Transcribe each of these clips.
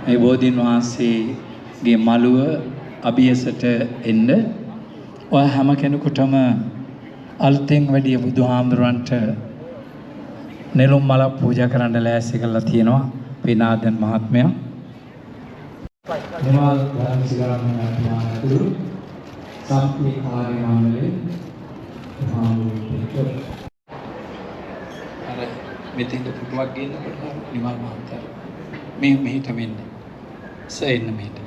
මේ බෝධීන් වහන්සේගේ මළුව අභියසට එන්න ඔය හැම කෙනෙකුටම අලුතෙන් වැඩි බුදුහාමුදුරන්ට නෙළුම් මලක් පූජා කරන්න ලෑස්ති කරලා තියෙනවා පිනාදන් මහත්මයා. නිමල් ධර්මසිකාරණ මහත්මයා ඇතුළු සම්ප්‍රි කාර්ය මණ්ඩලයේ මහාමුදුර අර මෙතෙන්ද පුටුවක් ගේනකොට නිමල් මහත්තයා මේ මෙහෙට වෙන්න සෙන්න මෙහෙට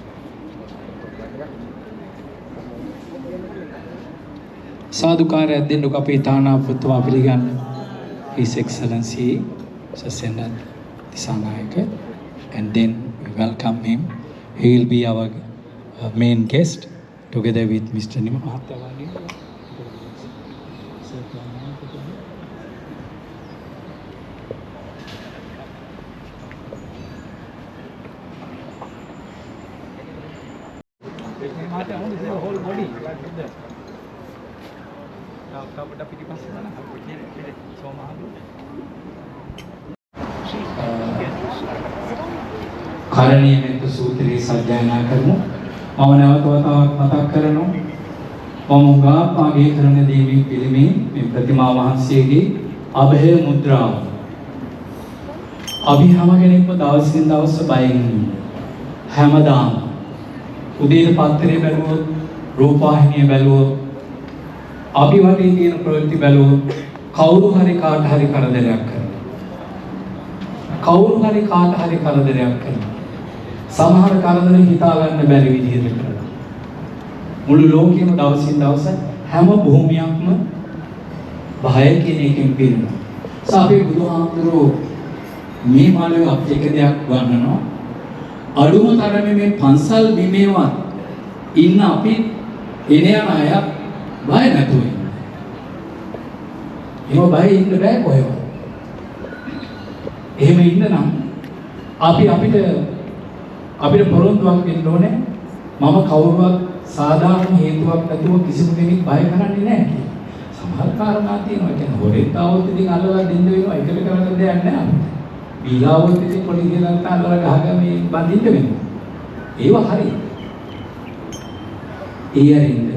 සාදුකාරයක් දෙන්නක අපේ තානාපතිතුමා පිළිගන්න. His Excellency Sasenad Disanayaka, and then we welcome him. He will be our main guest together with Mr. Nima Mahathawani. whole body. කරණීය මෙත්ත සූත්‍රයේ සජ්ජායනා කරමු. මම නැවත වතාවක් මතක් කරනවා. මම උගාපාගේ කරන දේවී පිළිමේ මේ ප්‍රතිමා වහන්සේගේ අභය මුද්‍රාව. අපි හැම කෙනෙක්ම දවසින් දවස බයෙන් හැමදාම උදේ පත්තරේ බැලුවොත් රූපවාහිනිය බැලුවොත් අපි වටේ තියෙන ප්‍රවෘත්ති බැලුවොත් කවුරු හරි කාට හරි කරදරයක් කරනවා. කවුරු හරි කාට හරි කරදරයක් කරනවා. සමහර කරදර හිතා ගන්න බැරි විදිහට කරනවා. මුළු ලෝකෙම දවසින් දවස හැම භූමියක්ම භය කියන එකෙන් පිරෙනවා. සාපේ බුදුහාමුදුරුවෝ මේ මාළේ අපිට එක දෙයක් ගන්නනවා. අඩුම තරමේ මේ පන්සල් බිමේවත් ඉන්න අපි එන යන අය බය නැතුව ඉන්න. එහෙම බය ඉන්න බෑ කොහෙවත්. එහෙම ඉන්න නම් අපිට පොරොන්දුවක් දෙන්න ඕනේ. මම කවුරුවත් සාධාරණ හේතුවක් නැතුව කිසිම කෙනෙක් බය කරන්නේ නැහැ කියලා. සමහර කාරණා තියෙනවා. ඒ කියන්නේ හොරෙක් ආවොත් ඉතින් අල්ලලා දෙන්න වෙනවා. ඒකට කරන්න දෙයක් නැහැ අපිට. බීලාවොත් ඉතින් පොලිසිය ළඟට අල්ලලා ගහගෙන මේ බඳින්න වෙනවා. ඒව හරි. ඒ අරින්ද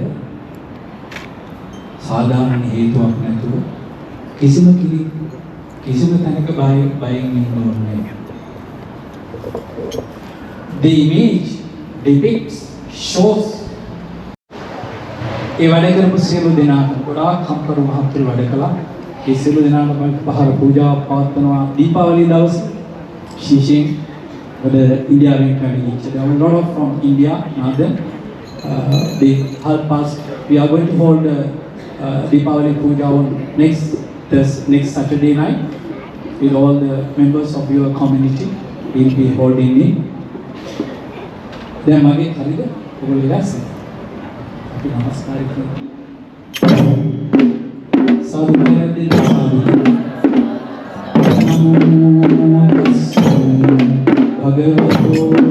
සාධාරණ හේතුවක් නැතුව කිසිම තැනක බයෙන් ඉන්න ඕනේ නැහැ. The image depicts, shows ඒ වැඩ කරපු සියලු දෙනාට ගොඩාක් කම්කරු මහත්තුරු වැඩ කළා. ඒ සියලු දෙනාට මම පහර පූජාවක් පවත්වනවා දීපාවලි දවසේ. විශේෂයෙන් වල ඉන්දියාවෙන් කණි there were a lot of from India northern they help us. We are going to hold Deepavali Puja on next Saturday night with all the members of your community. We will be holding it. දැන් මගේ හරිද? ඔයගොල්ලෝ ඉලක්කයි. අපි නමස්කාර කරමු. සාදු දෙන්න සාදු. නමෝ තස්සේ භගවතෝ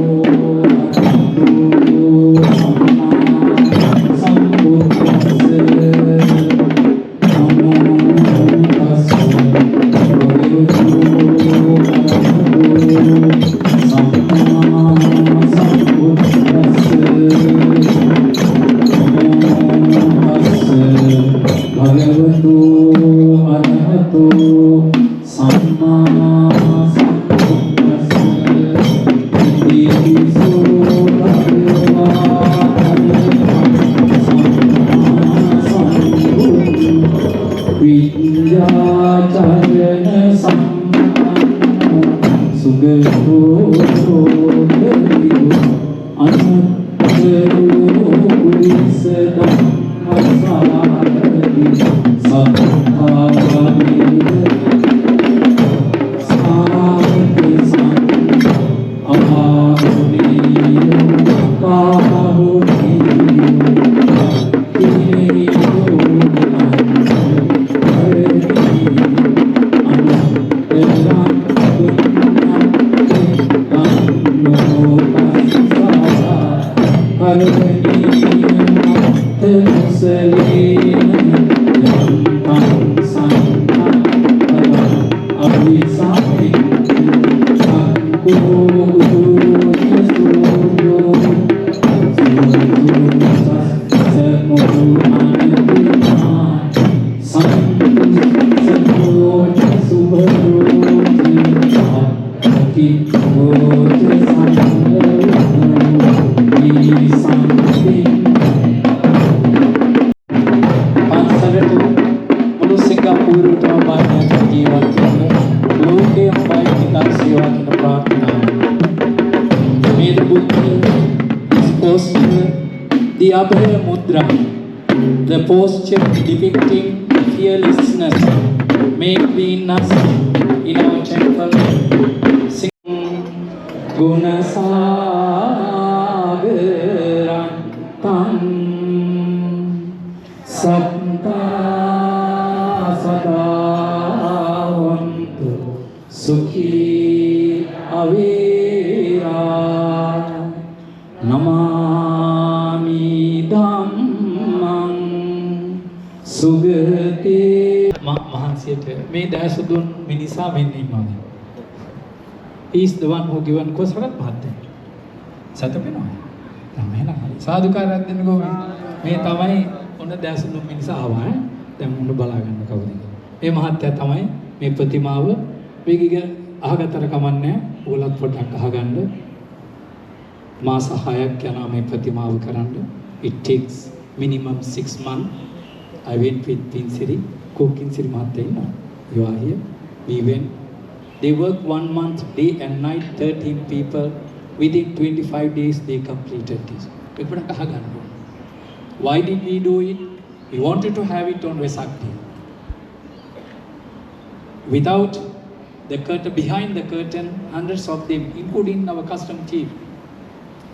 පන්සලට මුළු සිංගප්පූරුවටම බාහිරට ජීවත් වෙන ලෝකයේ හොඳයි පිටක් සේවා කරන ප්‍රාර්ථනාව. May the Buddha is posture the Abhaya Mudra, the posture depicting fearlessness, may be in us in our temple. Sing Gunasagaram Tam Satta Sadavantu Sukhi Avira Namami Dhammam Sugati මහන්සියට මේ දැස දුන් මිනිසා වෙන්න ඉන්නවා. He is the one who given කොසරත් මහත්තයා. සතපෙනවා. තමයි නේද? සාදුකාරයක් දෙන්නකෝ මේ තමයි ඔන්න දැස දුන් මිනිසා ආවා. දැන් මුන්න බලා ගන්න කවුද? මේ මහත්තයා තමයි මේ ප්‍රතිමාව මේක අහගත්තර කමන්නේ. ඕලත් පොඩ්ඩක් අහගන්න. මාස 6ක් යනවා මේ ප්‍රතිමාව කරන්න. It takes minimum 6 months. I went with Pinsiri. Kinsiri Mahatma, you are here. We went. They work 1 month, day and night, 13 people. Within 25 days, they completed this. Why did we do it? We wanted to have it on Vesak Day. Without the curtain, behind the curtain, hundreds of them, including our custom chief.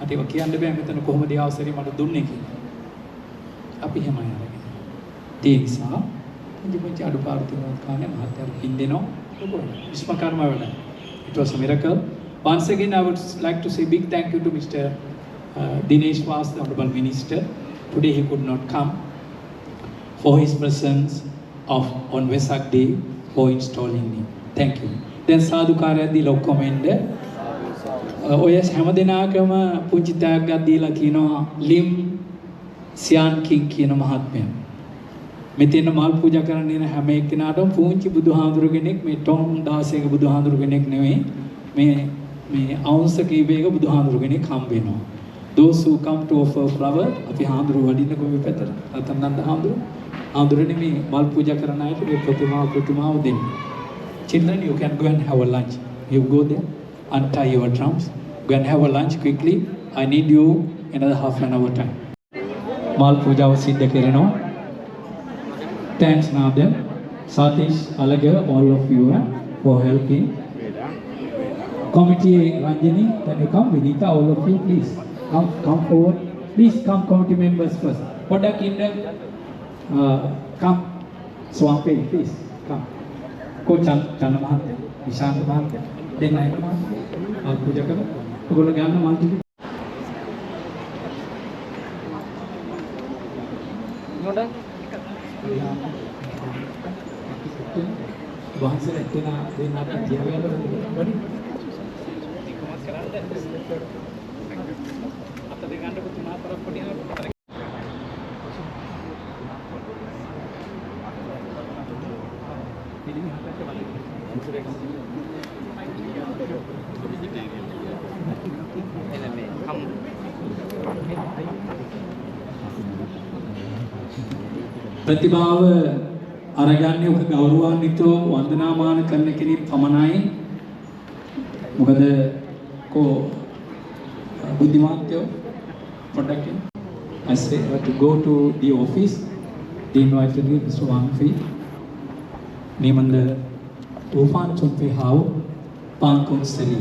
අතේ කියන්න බෑ මෙතන කොහොමද ඒ අවසරය මට දුන්නේ කියලා. අපි එහෙම අරගෙන. ඒ නිසා පුංචි අඩුපාඩු තියෙනවා කාලේ මහත්යර හින්දෙනවා ලොකුයි. විශ්වකර්ම වැඩ. It was a miracle. Once again I would like to say big thank you to Mr. Dinesh Was, the Honorable Minister. Today he could not come for his presence on Vesak Day for installing me. Thank you. Then සාදුකාරයක් දීලා ඔක්කොම එන්න. ඔය හැම දිනකම පුංචි ත්‍යාගයක් දීලා කියනවා ලිම් සියාන් කිං කියන මහත්මයා. මෙතන මල් පූජා කරන්න එන හැම එක්කෙනාටම පුංචි බුදුහාඳුරු කෙනෙක් මේ ටොම් 16ක බුදුහාඳුරු කෙනෙක් නෙවෙයි මේ අවුන්ස කීපයක බුදුහාඳුරු කෙනෙක් හම්බ වෙනවා. Those who come to offer flower අපි හාඳුරු වඩින්න කොහේ පැතර රතනන්ද හාඳුරුනේ මේ මල් පූජා කරන අයට මේ ප්‍රතිමාව දෙන්නේ. Children, you can go and have a lunch. You go there, untie your drums, go and have a lunch quickly. I need you another half an hour time. මල් පූජාව සිද්ධ කරනවා. Thanks, Nadia, Satish, Alaga, all of you for helping. Committee Ranjini, can you come? Vinita, all of you, please come forward. Please come, committee members first. Poda Kinder, come. Swampe, please come. Coach Chana Mahatya, Ishant Mahatya, then I am Puja Kara, Gulagana Mahatya. වහන්සේ ඇත්තන දෙන්න අපි තියාගන්න body අත දෙකන්න පුතුමා තරක් පොඩිනවා පිළිමි හතට ප්‍රතිභාව අරගන්නේ ඔක ගෞරවාන්විතව වන්දනාමාන කරන කෙනෙක් පමණයි. මොකද කෝ බුද්ධිමාන්තයෝ පොඩ්ඩක් I say to go to the office. They invited me Mr. Wang Fei. Nemanda Ufan Chunpe Hao Pangkong Seri.